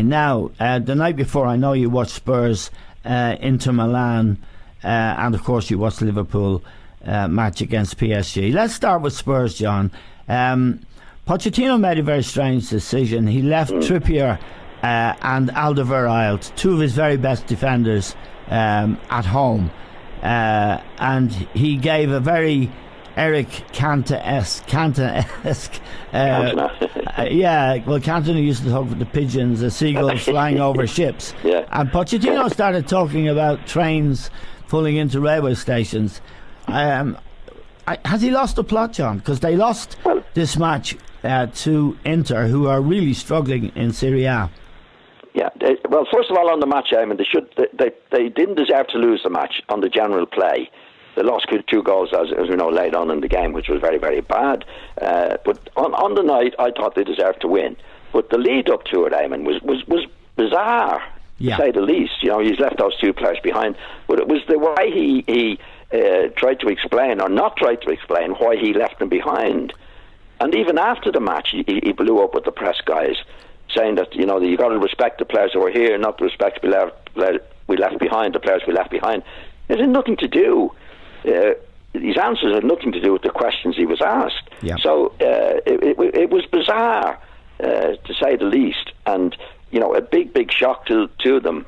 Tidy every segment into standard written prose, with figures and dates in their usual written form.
Now, the night before, I know you watched Spurs, Inter Milan, and of course you watched Liverpool match against PSG. Let's start with Spurs, John. Pochettino made a very strange decision. He left Trippier and Alderweireld, two of his very best defenders, at home, and he gave a very Eric Cantona-esque yeah, well, Cantona used to talk with the pigeons, the seagulls flying over ships, and Pochettino started talking about trains pulling into railway stations. Has he lost the plot, John? Because they lost this match to Inter, who are really struggling in Serie A. Yeah, well, first of all, on the match, I mean, they didn't deserve to lose the match on the general play. They lost 2 goals, as we know, late on in the game, which was very, very bad. But on the night, I thought they deserved to win. But the lead up to it, Eamon, was bizarre, to say the least. You know, he's left those 2 players behind. But it was the way he tried to explain, or not tried to explain, why he left them behind. And even after the match, he blew up with the press guys, saying that, you know, you got to respect the players who are here, not the respect we left behind, the players we left behind. It had nothing to do. These answers had nothing to do with the questions he was asked. So it was bizarre, to say the least, and you know, a big shock to them,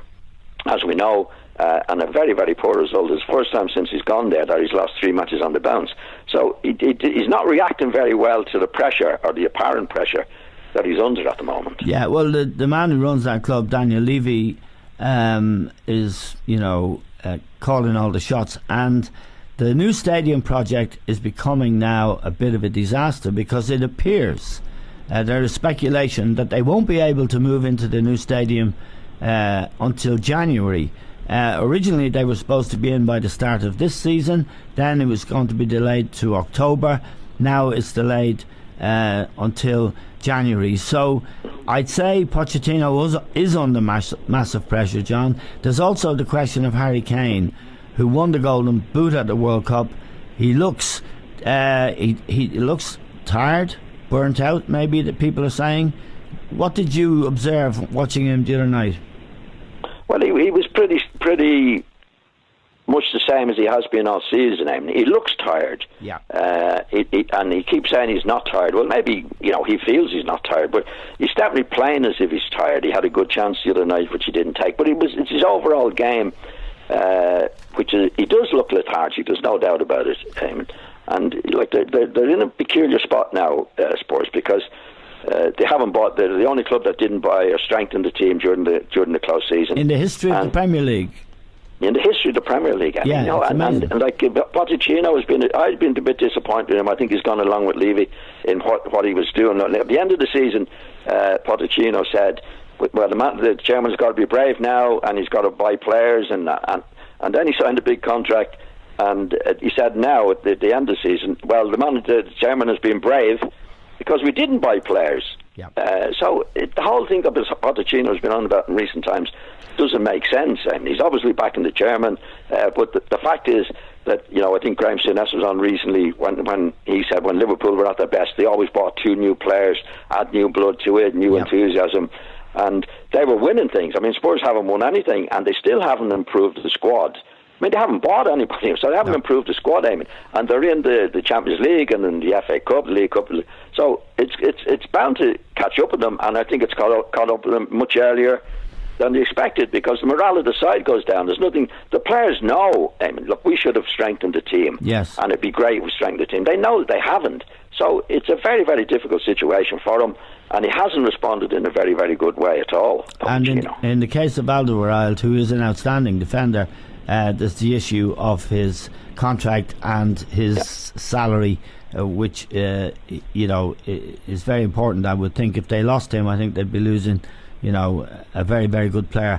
as we know, and a very, very poor result. It's the first time since he's gone there that he's lost 3 matches on the bounce. So he's not reacting very well to the pressure, or the apparent pressure, that he's under at the moment. Yeah, well, the man who runs that club, Daniel Levy, is, you know, calling all the shots, and the new stadium project is becoming now a bit of a disaster, because it appears there is speculation that they won't be able to move into the new stadium until January. Originally they were supposed to be in by the start of this season, then it was going to be delayed to October, now it's delayed until January. So I'd say Pochettino is under massive pressure, John. There's also the question of Harry Kane, who won the Golden Boot at the World Cup. He looks he looks tired, burnt out, maybe, that people are saying. What did you observe watching him the other night? Well, he was pretty much the same as he has been all season. I mean, he looks tired. And he keeps saying he's not tired. Well, maybe, you know, he feels he's not tired, but he's definitely playing as if he's tired. He had a good chance the other night, which he didn't take. But it's his overall game, which he does look lethargic. There's no doubt about it. And like they're in a peculiar spot now, Spurs, because they haven't bought. They're the only club that didn't buy or strengthen the team during the close season in the history of the Premier League. In the history of the Premier League, I mean, you know, and like Pochettino I've been a bit disappointed in him. I think he's gone along with Levy in what he was doing. At the end of the season, Pochettino said, "Well, the chairman's got to be brave now, and he's got to buy players," and then he signed a big contract, and he said now at the end of the season, "Well, the chairman has been brave because we didn't buy players." So the whole thing that Pochettino has been on about in recent times doesn't make sense. I mean, he's obviously backing the chairman, but the fact is that, you know, I think Graham Souness was on recently when he said when Liverpool were at their best, they always bought 2 new players, add new blood to it, new enthusiasm, and they were winning things. I mean, Spurs haven't won anything, and they still haven't improved the squad. I mean, they haven't bought anybody, so they haven't improved the squad, I mean, and they're in the Champions League and in the FA Cup, the League Cup, so it's bound to catch up with them, and I think it's caught up with them much earlier than they expected, because the morale of the side goes down. There's nothing. The players know, I mean, look, we should have strengthened the team. Yes. And it'd be great if we strengthened the team. They know that they haven't. So it's a very, very difficult situation for him, and he hasn't responded in a very, very good way at all. And in the case of Alderweireld, who is an outstanding defender, there's the issue of his contract and his salary, which you know, is very important. I would think if they lost him, I think they'd be losing, you know, a very, very good player.